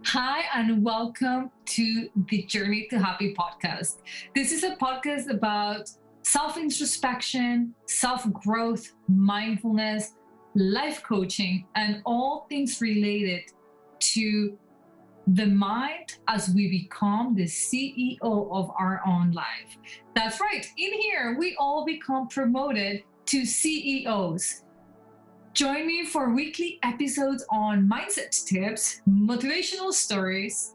Hi, and welcome to the Journey to Happy podcast. This is a podcast about self introspection, self growth, mindfulness, life coaching, and all things related to the mind as we become the CEO of our own life. That's right. In here, we all become promoted to CEOs. Join me for weekly episodes on mindset tips, motivational stories,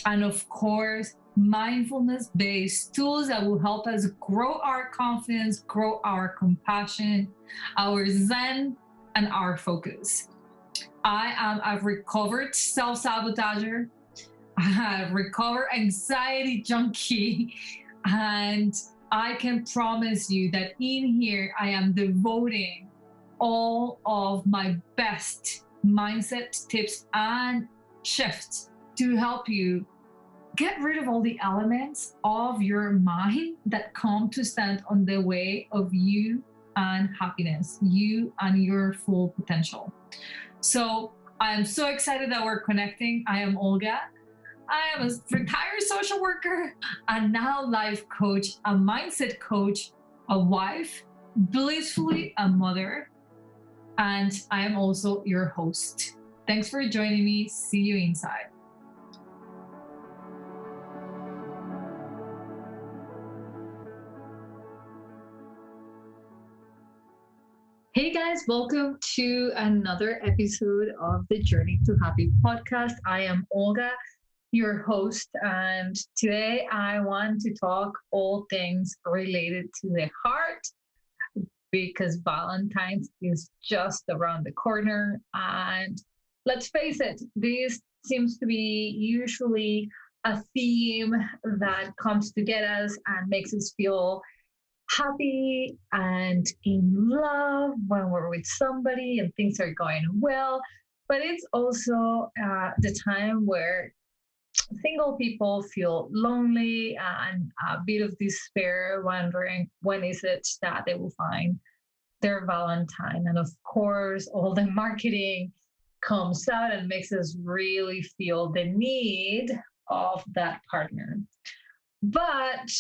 and of course, mindfulness based tools that will help us grow our confidence, grow our compassion, our zen, and our focus. I am a recovered self sabotager, a recovered anxiety junkie, and I can promise you that in here I am devoting all of my best mindset tips and shifts to help you get rid of all the elements of your mind that come to stand on the way of you and happiness, you and your full potential. So I am so excited that we're connecting. I am Olga. I am a retired social worker and now life coach, a mindset coach, a wife, blissfully a mother, and I am also your host. Thanks for joining me. See you inside. Hey guys, welcome to another episode of the Journey to Happy podcast. I am Olga, your host, and today I want to talk all things related to the heart because Valentine's is just around the corner. And let's face it, this seems to be usually a theme that comes to get us and makes us feel happy and in love when we're with somebody and things are going well. But it's also the time where single people feel lonely and a bit of despair, wondering when is it that they will find their Valentine. And of course, all the marketing comes out and makes us really feel the need of that partner. But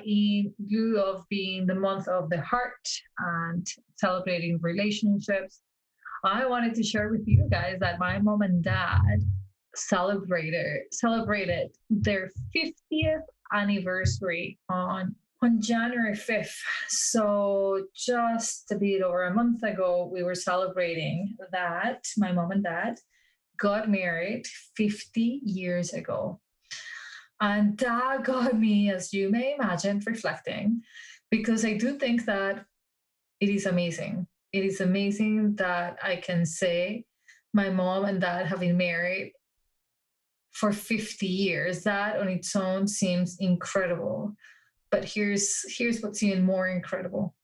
in view of being the month of the heart and celebrating relationships, I wanted to share with you guys that my mom and dad celebrated their 50th anniversary on January 5th. So just a bit over a month ago, we were celebrating that my mom and dad got married 50 years ago. And that got me, as you may imagine, reflecting because I do think that it is amazing. It is amazing that I can say my mom and dad have been married for 50 years. That on its own seems incredible. But here's what's even more incredible.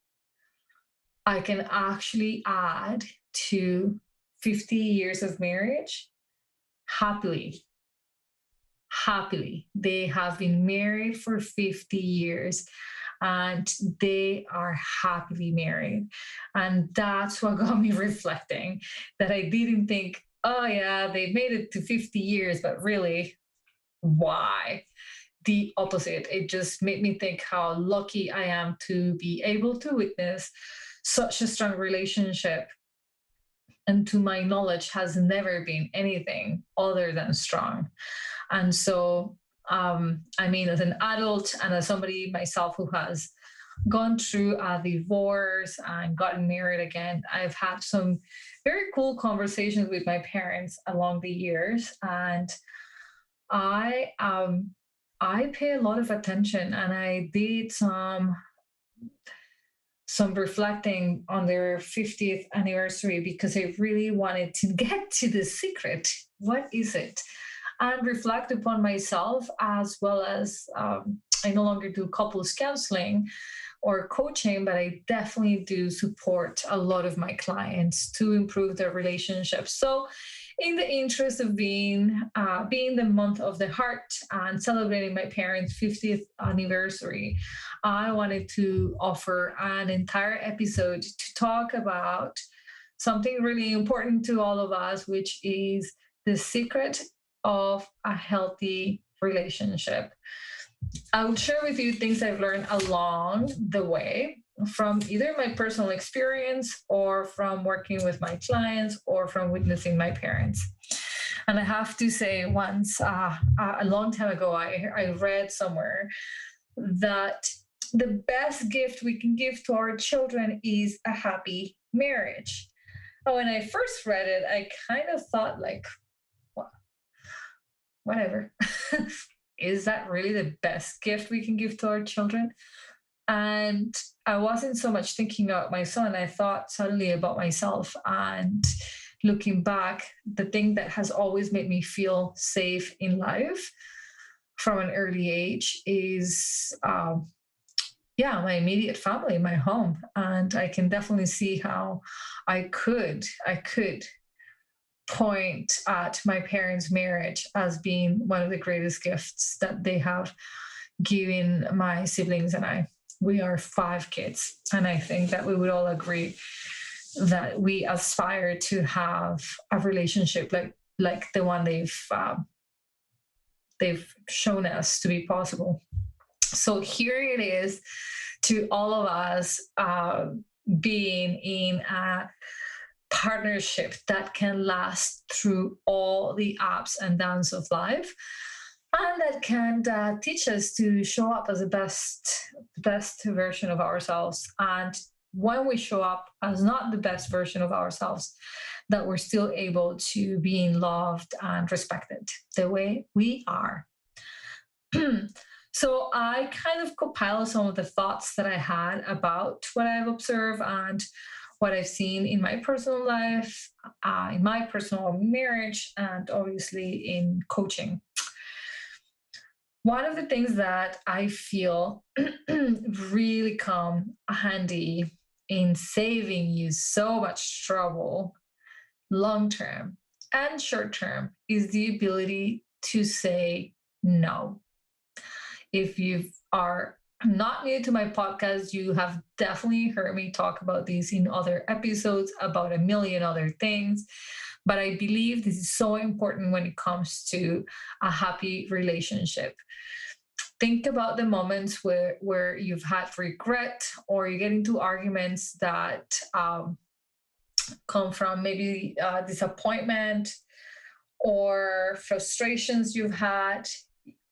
I can actually add to 50 years of marriage happily. Happily. They have been married for 50 years and they are happily married. And that's what got me reflecting that I didn't think, oh, yeah, they made it to 50 years, but really, why? The opposite. It just made me think how lucky I am to be able to witness such a strong relationship. And to my knowledge, has never been anything other than strong. And so, I mean, as an adult and as somebody myself who has gone through a divorce and gotten married again, I've had some very cool conversations with my parents along the years, and I pay a lot of attention, and I did some reflecting on their 50th anniversary because I really wanted to get to the secret. What is it? And reflect upon myself as well as I no longer do couples counseling or coaching, but I definitely do support a lot of my clients to improve their relationships. So, in the interest of being the month of the heart and celebrating my parents' 50th anniversary, I wanted to offer an entire episode to talk about something really important to all of us, which is the secret of a healthy relationship. I will share with you things I've learned along the way from either my personal experience or from working with my clients or from witnessing my parents. And I have to say, once a long time ago, I read somewhere that the best gift we can give to our children is a happy marriage. Oh, when I first read it, I kind of thought, like, whatever. Is that really the best gift we can give to our children? And I wasn't so much thinking about my son. I thought suddenly about myself. And looking back, the thing that has always made me feel safe in life from an early age is, yeah, my immediate family, my home. And I can definitely see how I could point at my parents' marriage as being one of the greatest gifts that they have given my siblings and I. We are 5 kids, and I think that we would all agree that we aspire to have a relationship like the one they've shown us to be possible. So here it is to all of us, being in a partnership that can last through all the ups and downs of life, and that can teach us to show up as the best version of ourselves. And when we show up as not the best version of ourselves, that we're still able to be loved and respected the way we are. So I kind of compiled some of the thoughts that I had about what I've observed and what I've seen in my personal life, in my personal marriage, and obviously in coaching. One of the things that I feel really come handy in saving you so much trouble long term and short term is the ability to say no. If you are not new to my podcast, you have definitely heard me talk about these in other episodes about a million other things. But I believe this is so important when it comes to a happy relationship. Think about the moments where you've had regret or you get into arguments that come from maybe disappointment or frustrations you've had.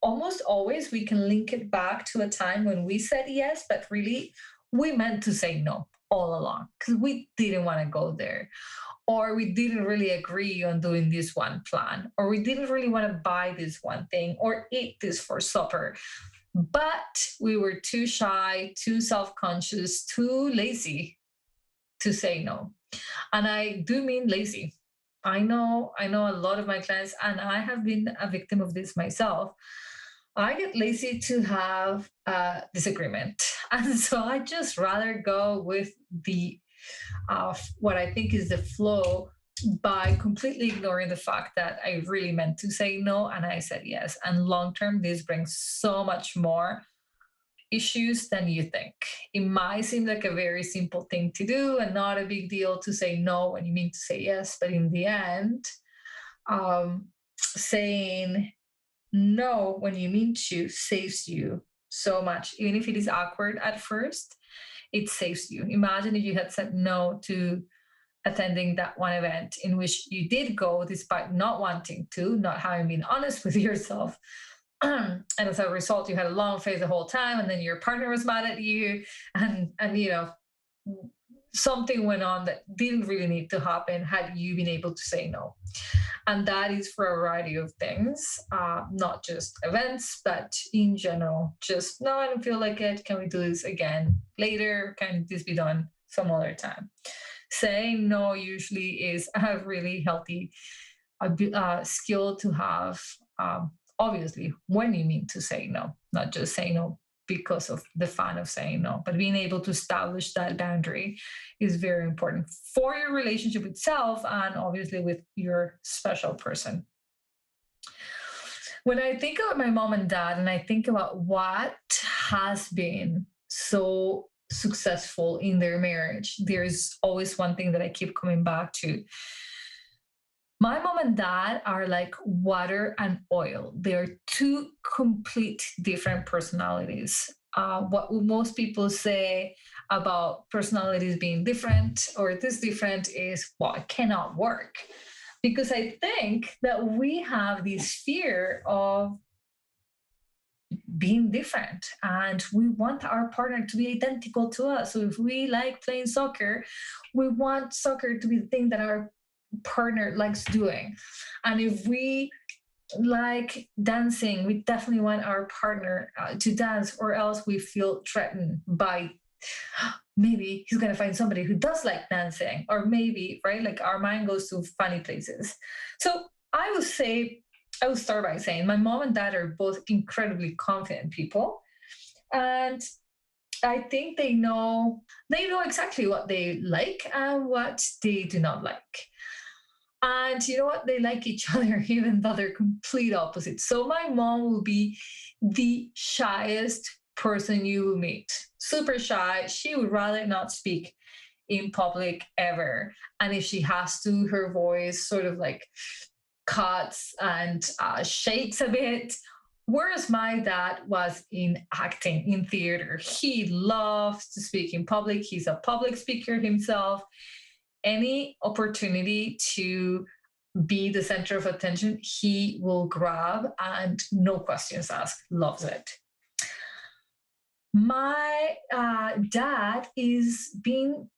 Almost always we can link it back to a time when we said yes, but really we meant to say no all along because we didn't want to go there, or we didn't really agree on doing this one plan, or we didn't really want to buy this one thing or eat this for supper. But we were too shy, too self conscious, too lazy to say no. And I do mean lazy. I know a lot of my clients, and I have been a victim of this myself. I get lazy to have a disagreement. And so I just rather go with the what I think is the flow by completely ignoring the fact that I really meant to say no and I said yes. And long term, this brings so much more issues than you think. It might seem like a very simple thing to do and not a big deal to say no when you mean to say yes, but in the end, saying no when you mean to saves you so much. Even if it is awkward at first, it saves you. Imagine if you had said no to attending that one event in which you did go despite not wanting to, not having been honest with yourself. And as a result, you had a long face the whole time, and then your partner was mad at you, and something went on that didn't really need to happen had you been able to say no. And that is for a variety of things, not just events, but in general. Just no, I don't feel like it. Can we do this again later? Can this be done some other time? Saying no usually is a really healthy skill to have. Obviously, when you mean to say no, not just say no because of the fun of saying no, but being able to establish that boundary is very important for your relationship itself and obviously with your special person. When I think about my mom and dad and I think about what has been so successful in their marriage, there's always one thing that I keep coming back to. My mom and dad are like water and oil. They're two complete different personalities. What most people say about personalities being different or this different is, well, it cannot work. Because I think that we have this fear of being different and we want our partner to be identical to us. So if we like playing soccer, we want soccer to be the thing that our partner likes doing. And if we like dancing, we definitely want our partner to dance, or else we feel threatened by maybe he's going to find somebody who does like dancing, or maybe, right? Like our mind goes to funny places. So I would say, I would start by saying my mom and dad are both incredibly confident people. And I think they know exactly what they like and what they do not like. And you know what? They like each other, even though they're complete opposites. So my mom will be the shyest person you will meet. Super shy. She would rather not speak in public ever. And if she has to, her voice sort of like cuts and shakes a bit. Whereas my dad was in acting, in theater. He loves to speak in public. He's a public speaker himself. Any opportunity to be the center of attention, he will grab and no questions asked. Loves it. My dad is been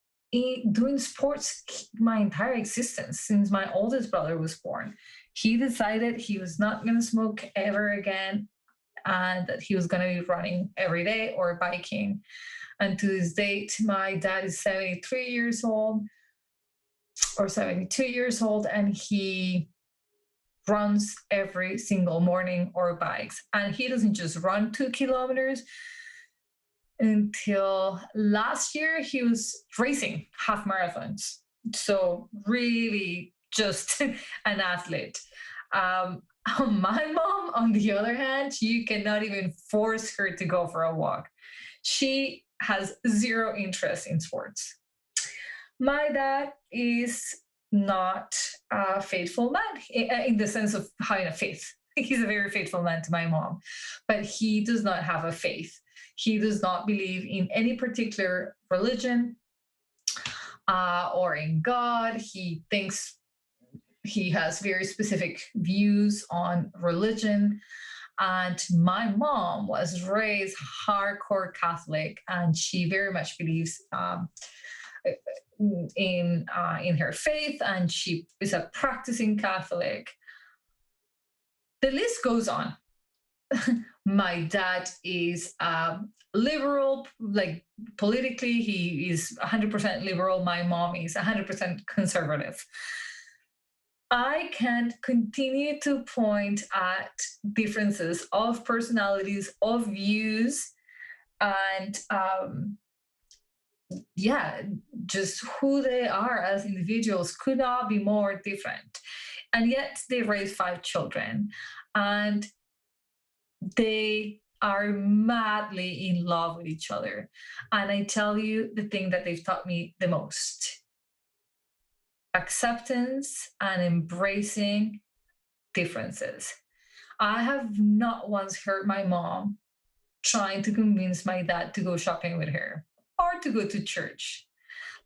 doing sports my entire existence since my oldest brother was born. He decided he was not going to smoke ever again and that he was going to be running every day or biking. And to this date, my dad is 73 years old or 72 years old, and he runs every single morning or bikes. And he doesn't just run 2 kilometers. Until last year, he was racing half marathons. So, really, just an athlete. My mom, on the other hand, you cannot even force her to go for a walk. She has zero interest in sports. My dad is not a faithful man in the sense of having a faith. He's a very faithful man to my mom, but he does not have a faith. He does not believe in any particular religion or in God. He thinks he has very specific views on religion. And my mom was raised hardcore Catholic, and she very much believes in her faith, and she is a practicing Catholic. The list goes on. My dad is liberal, like politically, he is 100% liberal. My mom is 100% conservative. I can continue to point at differences of personalities, of views, and just who they are as individuals could not be more different. And yet they raise 5 children. And they are madly in love with each other. And I tell you the thing that they've taught me the most: acceptance and embracing differences. I have not once heard my mom trying to convince my dad to go shopping with her or to go to church.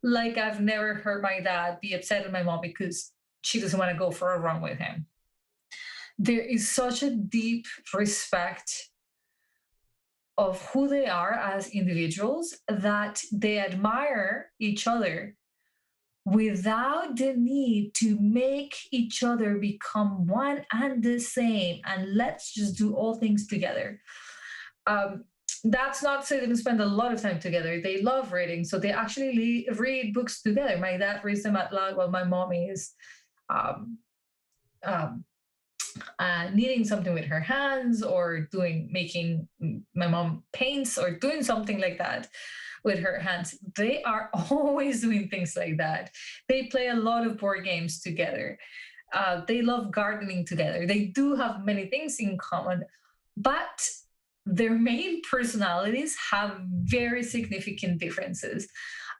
Like I've never heard my dad be upset at my mom because she doesn't want to go for a run with him. There is such a deep respect of who they are as individuals that they admire each other without the need to make each other become one and the same. And let's just do all things together. That's not to say they don't spend a lot of time together. They love reading, so they actually read books together. My dad reads them out loud while my mom is um, um, kneading something with her hands, or making, my mom paints or doing something like that with her hands. They are always doing things like that. They play a lot of board games together. They love gardening together. They do have many things in common, but their main personalities have very significant differences.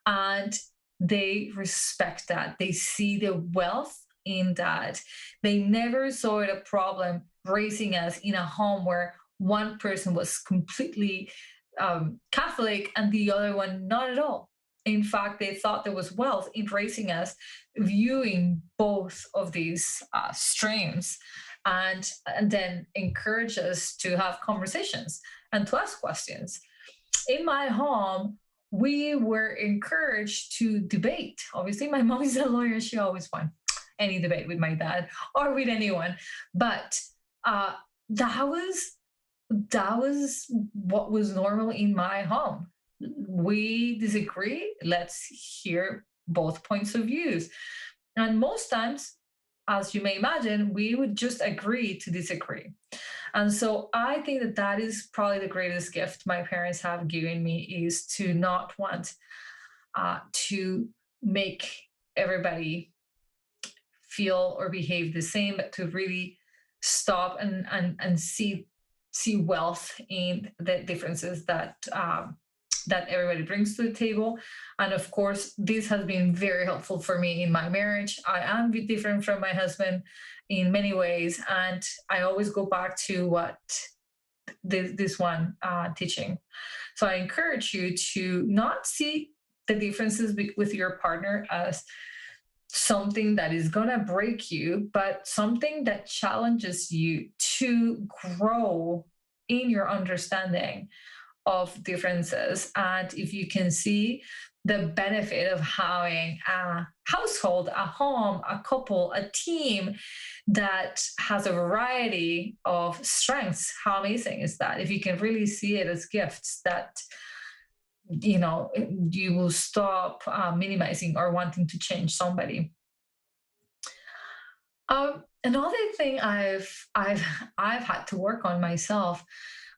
And they respect that. They see the wealth in that they never saw it a problem raising us in a home where one person was completely Catholic and the other one not at all. In fact, they thought there was wealth in raising us, viewing both of these streams, and then encourage us to have conversations and to ask questions. In my home, we were encouraged to debate. Obviously, my mom is a lawyer; she always won any debate with my dad or with anyone. But uh, that was what was normal in my home. We disagree. Let's hear both points of views. And most times, as you may imagine, we would just agree to disagree. And so I think that that is probably the greatest gift my parents have given me, is to not want to make everybody feel or behave the same, but to really stop and see wealth in the differences that everybody brings to the table. And of course, this has been very helpful for me in my marriage. I am a bit different from my husband in many ways, and I always go back to what this one teaching. So I encourage you to not see the differences with your partner as something that is going to break you, but something that challenges you to grow in your understanding of differences. And if you can see the benefit of having a household, a home, a couple, a team that has a variety of strengths, how amazing is that? If you can really see it as gifts, that you will stop minimizing or wanting to change somebody. Another thing I've had to work on myself,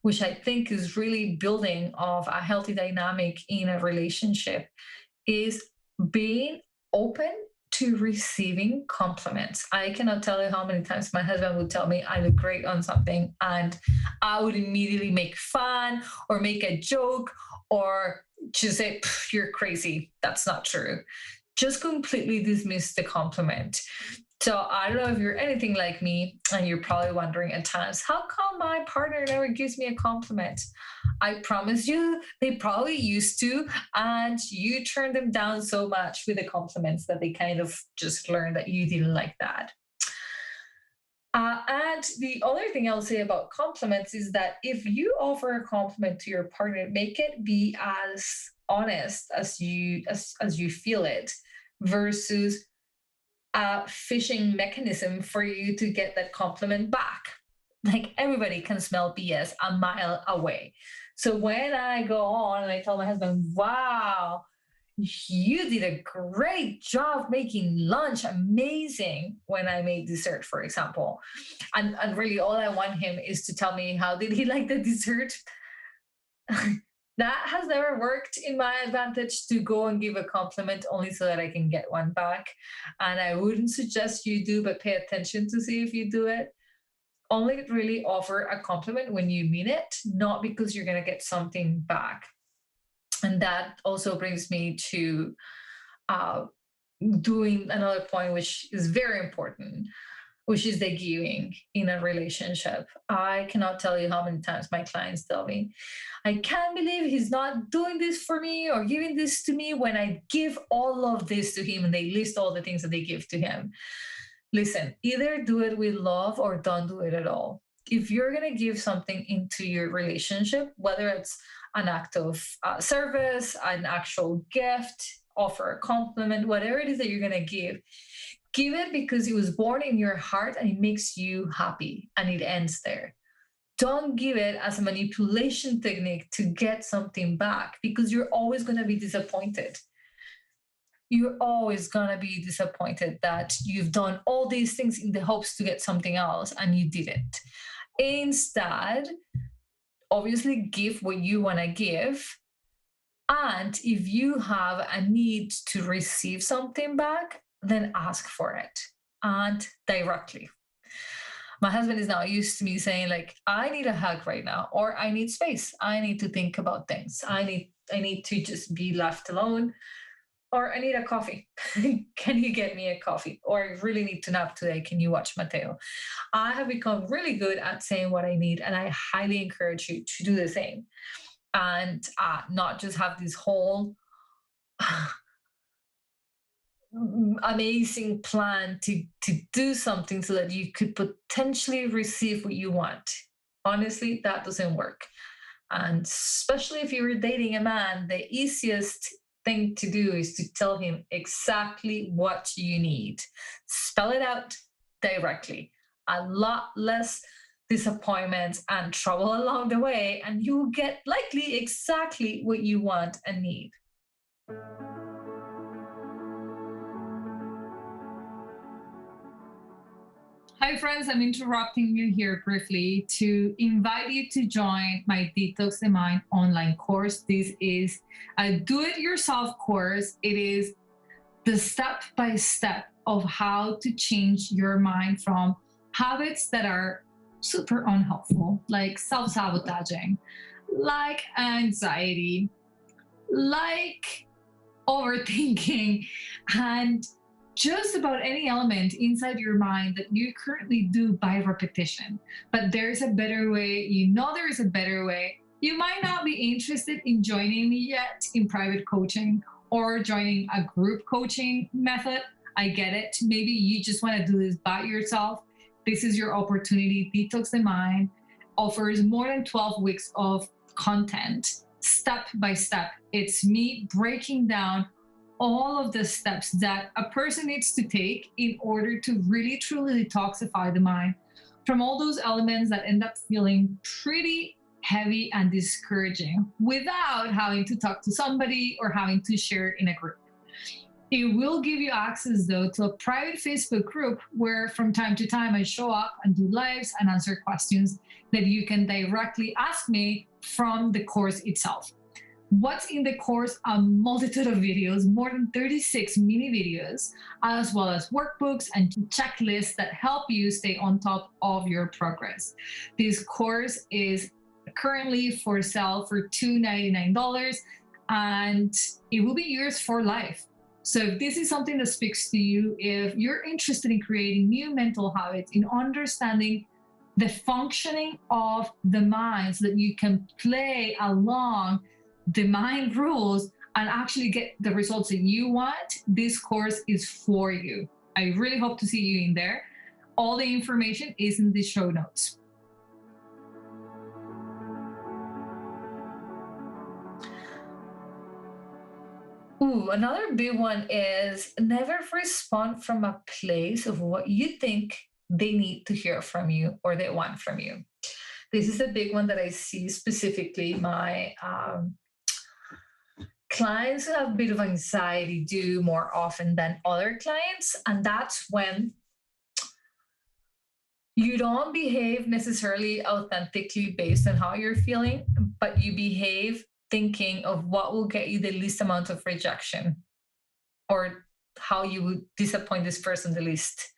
which I think is really building of a healthy dynamic in a relationship, is being open to receiving compliments. I cannot tell you how many times my husband would tell me I look great on something, and I would immediately make fun or make a joke or just say, "You're crazy. That's not true." Just completely dismiss the compliment. So I don't know if you're anything like me, and you're probably wondering at times, how come my partner never gives me a compliment? I promise you, they probably used to, and you turned them down so much with the compliments that they kind of just learned that you didn't like that. And the other thing I'll say about compliments is that if you offer a compliment to your partner, make it be as honest as you feel it, versus a fishing mechanism for you to get that compliment back. Like, everybody can smell BS a mile away. So when I go on and I tell my husband, "Wow, you did a great job making lunch, amazing," when I made dessert, for example. And really all I want him is to tell me how did he like the dessert. That has never worked in my advantage, to go and give a compliment only so that I can get one back. And I wouldn't suggest you do, but pay attention to see if you do it. Only really offer a compliment when you mean it, not because you're going to get something back. And that also brings me to uh, doing another point, which is very important, which is the giving in a relationship. I cannot tell you how many times my clients tell me, "I can't believe he's not doing this for me or giving this to me when I give all of this to him," and they list all the things that they give to him. Listen, either do it with love or don't do it at all. If you're going to give something into your relationship, whether it's an act of service, an actual gift, offer a compliment, whatever it is that you're going to give it because it was born in your heart and it makes you happy, and it ends there. Don't give it as a manipulation technique to get something back, because you're always going to be disappointed. You're always going to be disappointed that you've done all these things in the hopes to get something else and you didn't. Instead, obviously give what you want to give. And if you have a need to receive something back, then ask for it, and directly. My husband is now used to me saying, like, "I need a hug right now," or "I need space. I need to think about things. I need to just be left alone." Or I need a coffee. Can you get me a coffee? Or I really need to nap today. Can you watch Mateo? I have become really good at saying what I need, and I highly encourage you to do the same and not just have this whole amazing plan to do something so that you could potentially receive what you want. Honestly, that doesn't work. And especially if you were dating a man, the easiest thing to do is to tell him exactly what you need. Spell it out directly. A lot less disappointments and trouble along the way, and you will get likely exactly what you want and need. Hi, friends. I'm interrupting you here briefly to invite you to join my Detox the Mind online course. This is a do it yourself course. It is the step by step of how to change your mind from habits that are super unhelpful, like self sabotaging, like anxiety, like overthinking, and just about any element inside your mind that you currently do by repetition. But there's a better way. You know, there is a better way. You might not be interested in joining me yet in private coaching or joining a group coaching method. I get it. Maybe you just want to do this by yourself. This is your opportunity. Detox the Mind offers more than 12 weeks of content step by step. It's me breaking down all of the steps that a person needs to take in order to really truly detoxify the mind from all those elements that end up feeling pretty heavy and discouraging without having to talk to somebody or having to share in a group. It will give you access, though, to a private Facebook group where from time to time I show up and do lives and answer questions that you can directly ask me from the course itself. What's in the course? A multitude of videos, more than 36 mini videos, as well as workbooks and checklists that help you stay on top of your progress. This course is currently for sale for $299, and it will be yours for life. So if this is something that speaks to you, if you're interested in creating new mental habits, in understanding the functioning of the mind so that you can play along the mind rules and actually get the results that you want, this course is for you. I really hope to see you in there. All the information is in the show notes. Ooh, another big one is never respond from a place of what you think they need to hear from you or they want from you. This is a big one that I see specifically my clients who have a bit of anxiety do more often than other clients. And that's when you don't behave necessarily authentically based on how you're feeling, but you behave thinking of what will get you the least amount of rejection or how you would disappoint this person the least.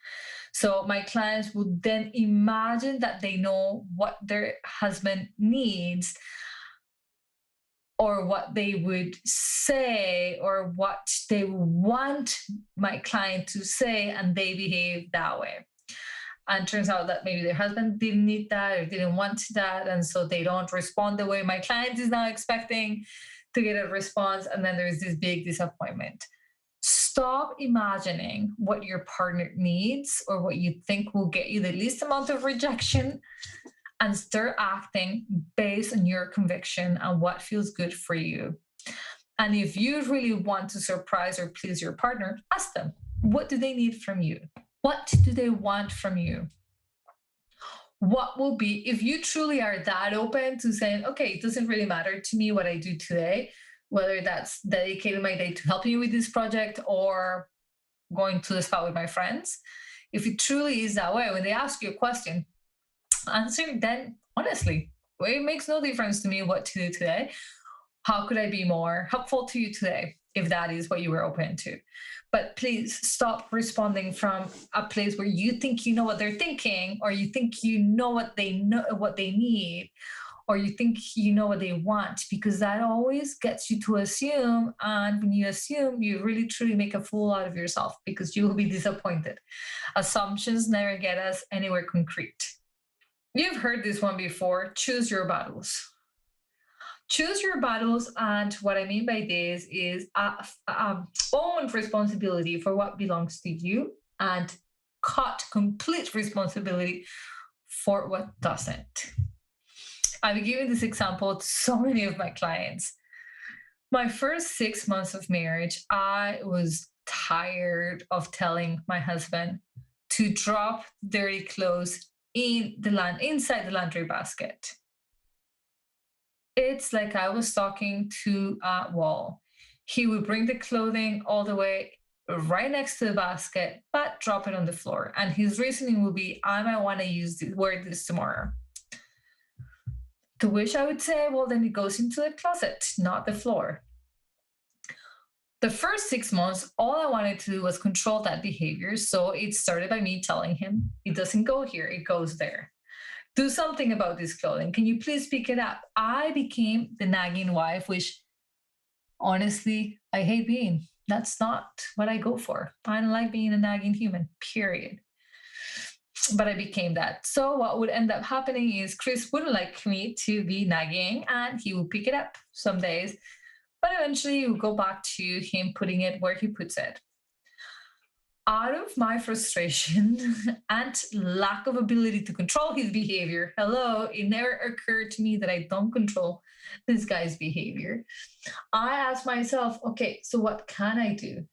So my clients would then imagine that they know what their husband needs or what they would say or what they want my client to say, and they behave that way. And turns out that maybe their husband didn't need that or didn't want that, and so they don't respond the way my client is now expecting to get a response, and then there's this big disappointment. Stop imagining what your partner needs or what you think will get you the least amount of rejection and start acting based on your conviction and what feels good for you. And if you really want to surprise or please your partner, ask them, what do they need from you? What do they want from you? What will be, if you truly are that open to saying, okay, it doesn't really matter to me what I do today, whether that's dedicating my day to helping you with this project or going to the spa with my friends. If it truly is that way, when they ask you a question, answer then honestly. It makes no difference to me what to do today. How could I be more helpful to you today, if that is what you were open to? But please stop responding from a place where you think you know what they're thinking, or you think you know what they need, or you think you know what they want, because that always gets you to assume. And when you assume, you really truly make a fool out of yourself because you will be disappointed. Assumptions never get us anywhere concrete. You've heard this one before: choose your battles. Choose your battles. And what I mean by this is own responsibility for what belongs to you and cut complete responsibility for what doesn't. I've been giving this example to so many of my clients. My first 6 months of marriage, I was tired of telling my husband to drop dirty clothes inside the laundry basket. It's like I was talking to a wall. He would bring the clothing all the way right next to the basket, but drop it on the floor. And his reasoning would be, I might want to wear this tomorrow. To which I would say, well, then it goes into the closet, not the floor. The first 6 months, all I wanted to do was control that behavior. So it started by me telling him, it doesn't go here, it goes there. Do something about this clothing. Can you please pick it up? I became the nagging wife, which honestly, I hate being. That's not what I go for. I don't like being a nagging human, period. But I became that. So what would end up happening is Chris wouldn't like me to be nagging, and he would pick it up some days. But eventually you go back to him putting it where he puts it. Out of my frustration and lack of ability to control his behavior, hello, it never occurred to me that I don't control this guy's behavior. I asked myself, okay, so what can I do?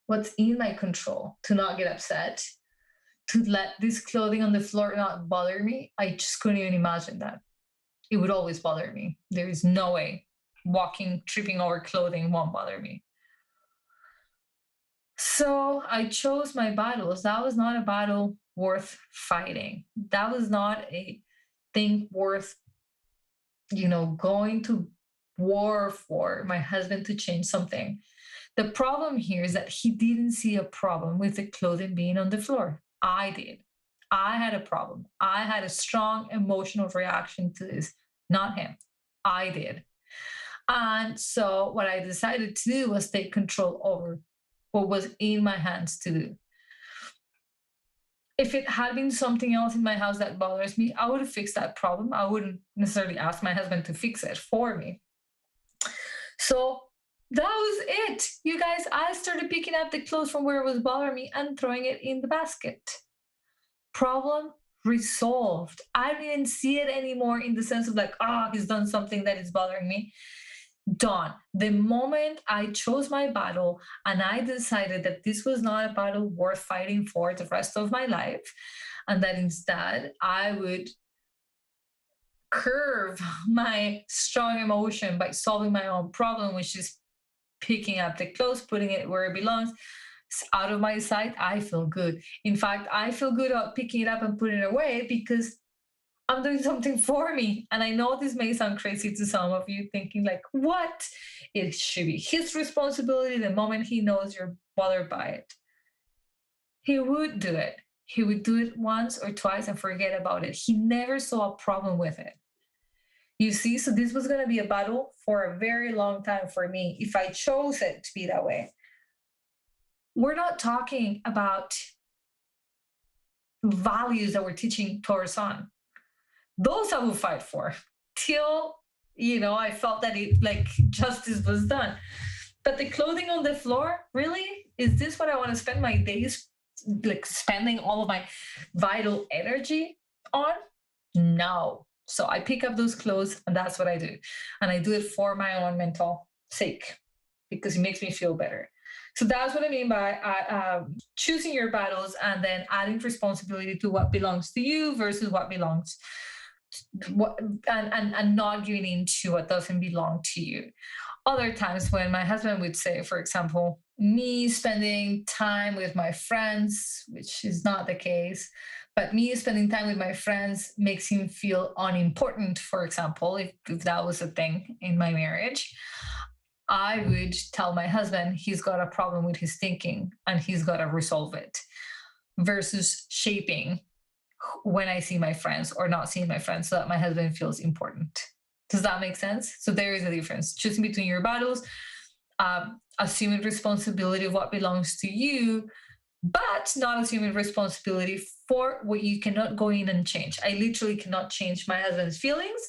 What's in my control to not get upset, to let this clothing on the floor not bother me? I just couldn't even imagine that. It would always bother me. There is no way tripping over clothing won't bother me. So I chose my battles. That was not a battle worth fighting. That was not a thing worth, going to war for my husband to change something. The problem here is that he didn't see a problem with the clothing being on the floor. I did. I had a problem. I had a strong emotional reaction to this, not him. I did. And so what I decided to do was take control over what was in my hands to do. If it had been something else in my house that bothers me, I would have fixed that problem. I wouldn't necessarily ask my husband to fix it for me. So that was it. You guys, I started picking up the clothes from where it was bothering me and throwing it in the basket. Problem resolved. I didn't see it anymore in the sense of like, he's done something that is bothering me. Done. The moment I chose my battle and I decided that this was not a battle worth fighting for the rest of my life, and that instead I would curve my strong emotion by solving my own problem, which is picking up the clothes, putting it where it belongs, out of my sight, I feel good. In fact, I feel good about picking it up and putting it away because I'm doing something for me. And I know this may sound crazy to some of you, thinking like, what? It should be his responsibility the moment he knows you're bothered by it. He would do it. He would do it once or twice and forget about it. He never saw a problem with it. You see, so this was going to be a battle for a very long time for me if I chose it to be that way. We're not talking about values that we're teaching to our son. Those I will fight for till, I felt that justice was done. But the clothing on the floor, really? Is this what I want to spend my days spending all of my vital energy on? No. So I pick up those clothes and that's what I do. And I do it for my own mental sake because it makes me feel better. So that's what I mean by choosing your battles and then adding responsibility to what belongs to you versus what belongs and not giving in to what doesn't belong to you. Other times when my husband would say, for example, me spending time with my friends, which is not the case, but me spending time with my friends makes him feel unimportant, for example, if that was a thing in my marriage, I would tell my husband he's got a problem with his thinking and he's got to resolve it versus shaping when I see my friends or not seeing my friends so that my husband feels important. Does that make sense? So there is a difference. Choosing between your battles, assuming responsibility of what belongs to you, but not assuming responsibility for what you cannot go in and change. I literally cannot change my husband's feelings.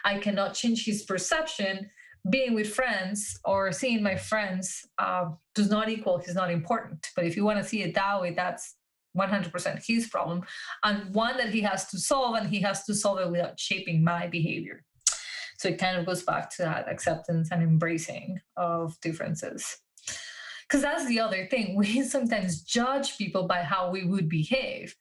I cannot change his perception. Being with friends or seeing my friends does not equal he's not important. But if you want to see it that way, that's 100% his problem, and one that he has to solve, and he has to solve it without shaping my behavior. So it kind of goes back to that acceptance and embracing of differences. Because that's the other thing. We sometimes judge people by how we would behave.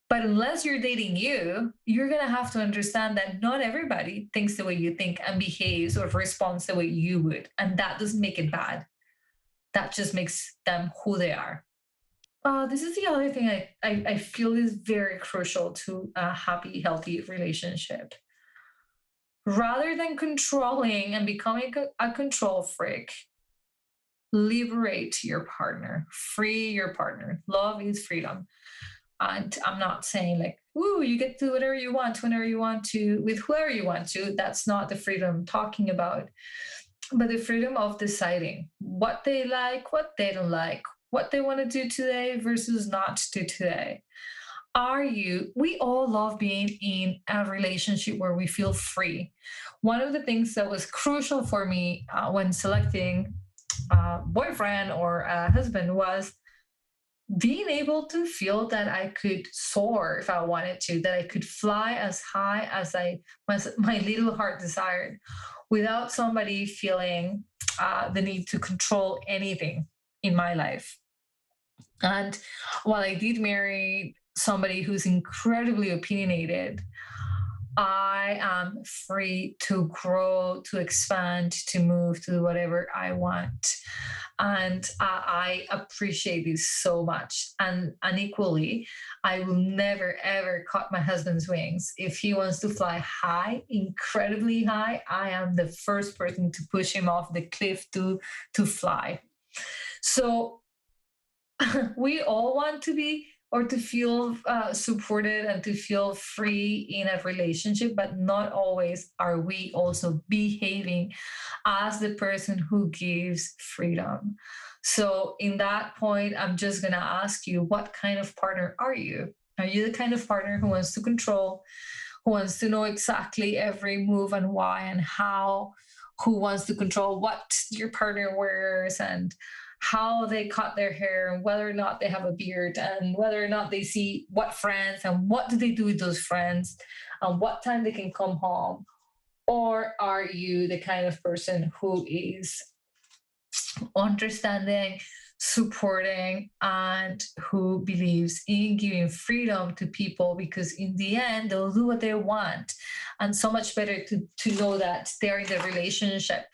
But unless you're dating you, you're going to have to understand that not everybody thinks the way you think and behaves or responds the way you would. And that doesn't make it bad. That just makes them who they are. This is the other thing I feel is very crucial to a happy, healthy relationship. Rather than controlling and becoming a control freak, liberate your partner, free your partner. Love is freedom. And I'm not saying like, ooh, you get to do whatever you want, whenever you want to, with whoever you want to. That's not the freedom I'm talking about. But the freedom of deciding what they like, what they don't like, what they want to do today versus not do today. We all love being in a relationship where we feel free. One of the things that was crucial for me when selecting a boyfriend or a husband was being able to feel that I could soar if I wanted to, that I could fly as high as my little heart desired, without somebody feeling the need to control anything in my life. And while I did marry somebody who's incredibly opinionated, I am free to grow, to expand, to move, to do whatever I want. And I appreciate this so much. And equally, I will never, ever cut my husband's wings. If he wants to fly high, incredibly high, I am the first person to push him off the cliff to fly. So we all want to be or to feel supported and to feel free in a relationship, but not always are we also behaving as the person who gives freedom. So, in that point, I'm just going to ask you, what kind of partner are you? Are you the kind of partner who wants to control, who wants to know exactly every move and why and how, who wants to control what your partner wears and how they cut their hair and whether or not they have a beard and whether or not they see what friends and what do they do with those friends and what time they can come home? Or are you the kind of person who is understanding, supporting, and who believes in giving freedom to people, because in the end they'll do what they want, and so much better to know that they're in the relationship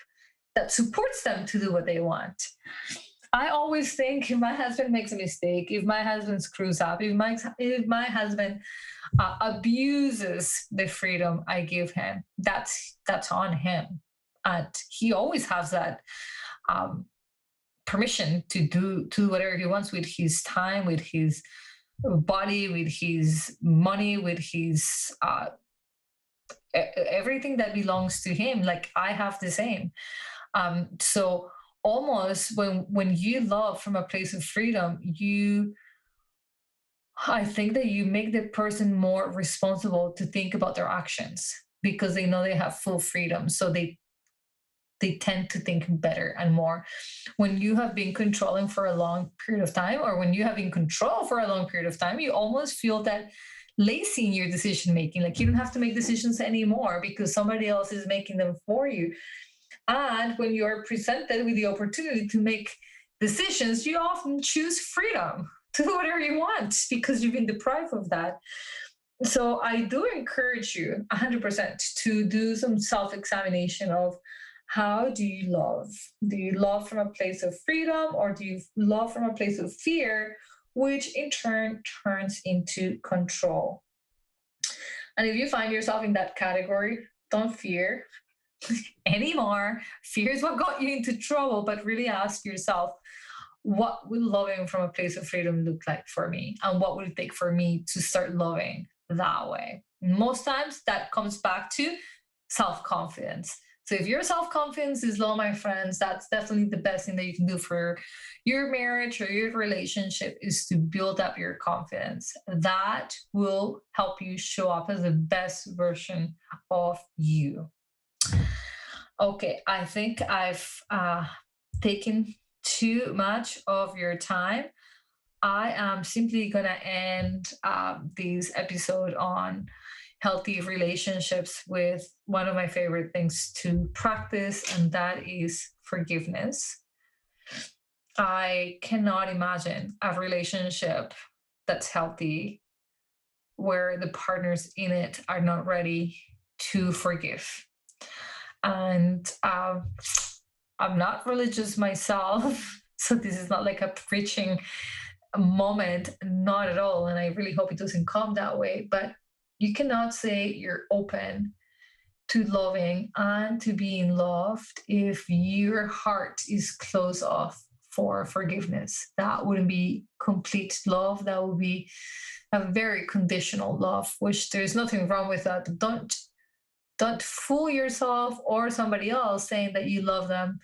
that supports them to do what they want. I always think if my husband makes a mistake, if my husband screws up, if my husband abuses the freedom I give him, that's on him, and he always has that um, permission to do whatever he wants with his time, with his body, with his money, with his everything that belongs to him. Like I have the same. So almost when you love from a place of freedom, I think that you make the person more responsible to think about their actions because they know they have full freedom. So they tend to think better and more. When you have been controlling for a long period of time, or when you have been in control for a long period of time, you almost feel that lazy in your decision making. Like you don't have to make decisions anymore because somebody else is making them for you. And when you're presented with the opportunity to make decisions, you often choose freedom to do whatever you want because you've been deprived of that. So I do encourage you 100% to do some self-examination of how do you love? Do you love from a place of freedom, or do you love from a place of fear, which in turn turns into control? And if you find yourself in that category, don't fear anymore. Fear is what got you into trouble, but really ask yourself, what will loving from a place of freedom look like for me? And what will it take for me to start loving that way? Most times that comes back to self confidence. So if your self confidence is low, my friends, that's definitely the best thing that you can do for your marriage or your relationship is to build up your confidence. That will help you show up as the best version of you. Okay, I think I've taken too much of your time. I am simply going to end this episode on healthy relationships with one of my favorite things to practice, and that is forgiveness. I cannot imagine a relationship that's healthy where the partners in it are not ready to forgive. And I'm not religious myself, so this is not like a preaching moment, not at all. And I really hope it doesn't come that way. But you cannot say you're open to loving and to being loved if your heart is closed off for forgiveness. That wouldn't be complete love. That would be a very conditional love, which there's nothing wrong with that. Don't fool yourself or somebody else saying that you love them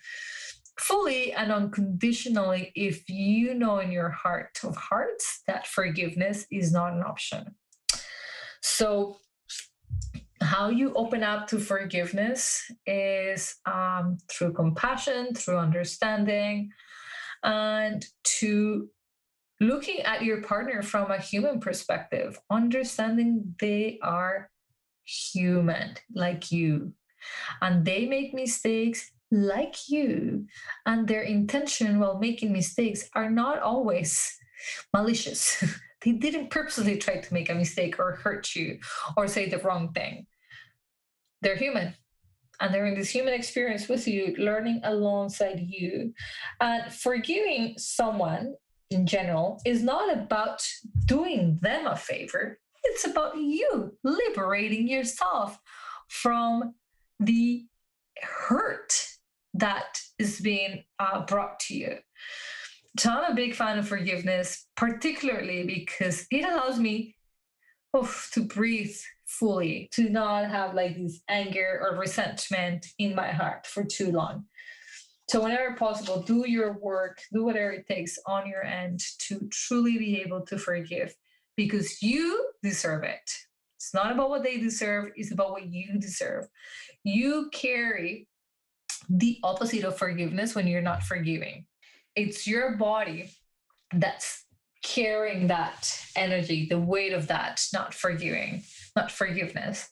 fully and unconditionally if you know in your heart of hearts that forgiveness is not an option. So, how you open up to forgiveness is through compassion, through understanding, and to looking at your partner from a human perspective, understanding they are human like you, and they make mistakes like you, and their intention while making mistakes are not always malicious. They didn't purposely try to make a mistake or hurt you or say the wrong thing. They're human, and they're in this human experience with you, learning alongside you. And forgiving someone in general is not about doing them a favor, it's about you liberating yourself from the hurt that is being brought to you. So I'm a big fan of forgiveness, particularly because it allows me to breathe fully, to not have like this anger or resentment in my heart for too long. So, whenever possible, do your work, do whatever it takes on your end to truly be able to forgive because you deserve it. It's not about what they deserve, it's about what you deserve. You carry the opposite of forgiveness when you're not forgiving. It's your body that's carrying that energy, the weight of that, not forgiving, not forgiveness.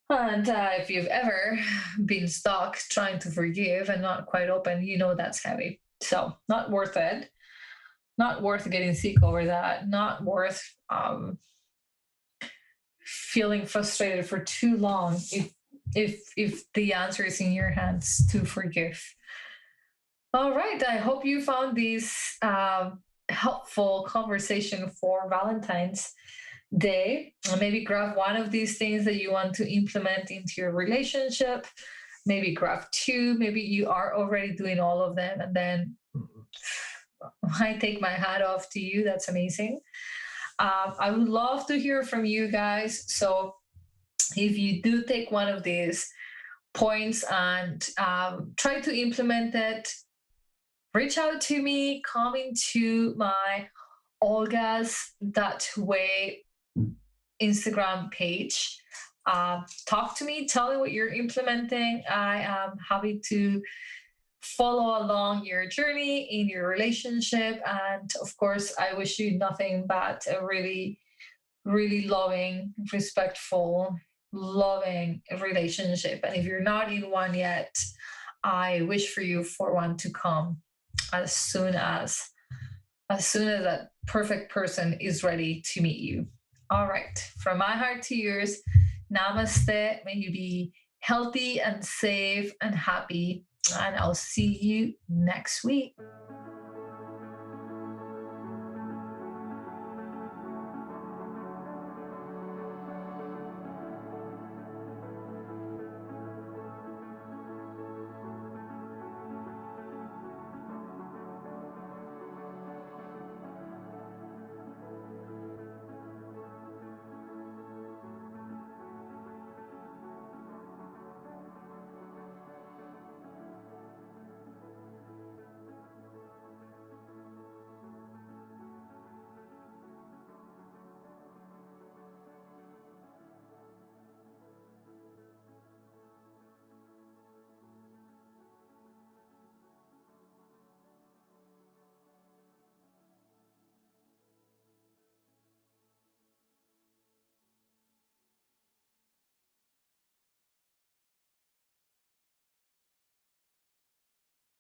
And if you've ever been stuck trying to forgive and not quite open, you know that's heavy. So, not worth it. Not worth getting sick over that. Not worth feeling frustrated for too long if the answer is in your hands to forgive. All right. I hope you found this helpful conversation for Valentine's Day. Maybe grab one of these things that you want to implement into your relationship. Maybe grab two. Maybe you are already doing all of them. And then I take my hat off to you. That's amazing. I would love to hear from you guys. So if you do take one of these points and try to implement it, reach out to me, come into my Olga's That Way Instagram page. Talk to me, tell me what you're implementing. I am happy to follow along your journey in your relationship. And of course, I wish you nothing but a really, really loving, respectful, loving relationship. And if you're not in one yet, I wish for you for one to come as soon as that perfect person is ready to meet you. All right. From my heart to yours, namaste. May you be healthy and safe and happy. And I'll see you next week.